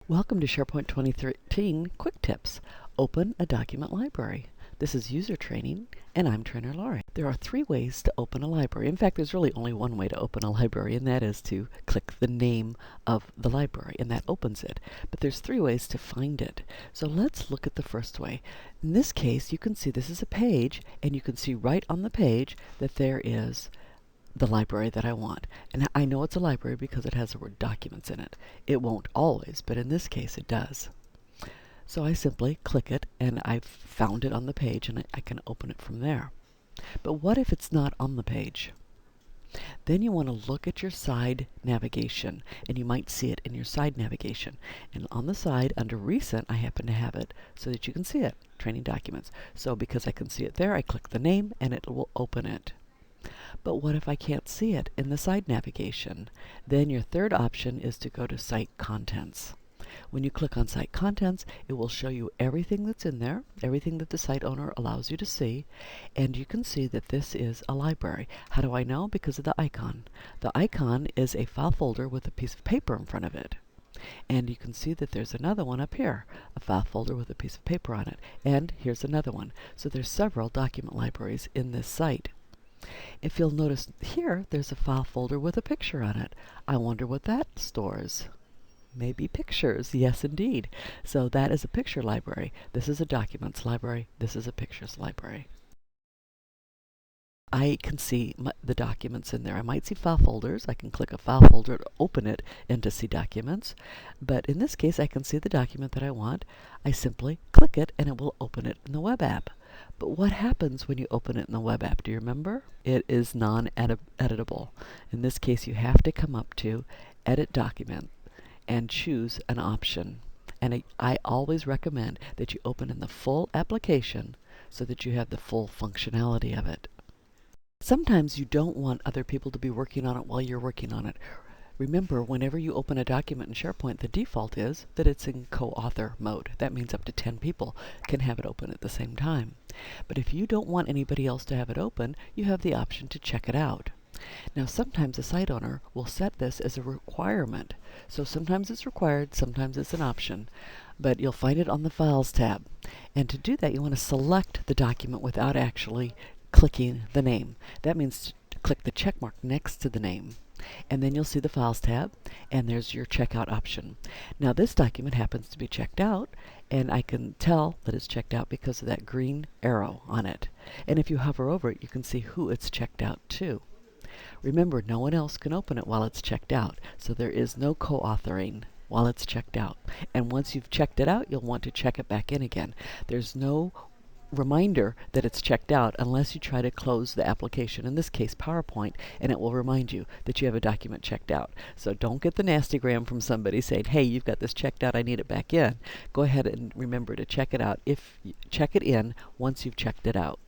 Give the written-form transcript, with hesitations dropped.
Welcome to SharePoint 2013 Quick Tips. Open a document library. This is user training, and I'm Trainer Lori. There are 3 ways to open a library. In fact, there's really only one way to open a library, and that is to click the name of the library, and that opens it. But there's 3 ways to find it. So let's look at the first way. In this case, you can see this is a page, and you can see right on the page that there is the library that I want. And I know it's a library because it has the word documents in it. It won't always, but in this case it does. So I simply click it and I've found it on the page and I can open it from there. But what if it's not on the page? Then you want to look at your side navigation, and you might see it in your side navigation. And on the side, under Recent, I happen to have it so that you can see it, Training Documents. So because I can see it there, I click the name and it will open it. But what if I can't see it in the side navigation? Then your third option is to go to Site Contents. When you click on Site Contents, it will show you everything that's in there, everything that the site owner allows you to see, and you can see that this is a library. How do I know? Because of the icon. The icon is a file folder with a piece of paper in front of it. And you can see that there's another one up here, a file folder with a piece of paper on it. And here's another one. So there's several document libraries in this site. If you'll notice here, there's a file folder with a picture on it. I wonder what that stores. Maybe pictures. Yes, indeed. So that is a picture library. This is a documents library. This is a pictures library. I can see the documents in there. I might see file folders. I can click a file folder to open it and to see documents. But in this case, I can see the document that I want. I simply click it and it will open it in the web app. But what happens when you open it in the web app? Do you remember? It is non-editable. In this case, you have to come up to Edit Document and choose an option. And I always recommend that you open in the full application so that you have the full functionality of it. Sometimes you don't want other people to be working on it while you're working on it. Remember, whenever you open a document in SharePoint, the default is that it's in co-author mode. That means up to 10 people can have it open at the same time. But if you don't want anybody else to have it open, you have the option to check it out. Now, sometimes a site owner will set this as a requirement. So sometimes it's required, sometimes it's an option. But you'll find it on the Files tab. And to do that, you want to select the document without actually clicking the name. That means to click the check mark next to the name. And then you'll see the Files tab, and there's your checkout option. Now this document happens to be checked out, and I can tell that it's checked out because of that green arrow on it. And if you hover over it, you can see who it's checked out to. Remember, no one else can open it while it's checked out, so there is no co-authoring while it's checked out. And once you've checked it out, you'll want to check it back in again. There's no reminder that it's checked out unless you try to close the application, in this case PowerPoint, and it will remind you that you have a document checked out. So don't get the nastygram from somebody saying, hey, you've got this checked out, I need it back in. Go ahead and remember to check it out. Check it in once you've checked it out.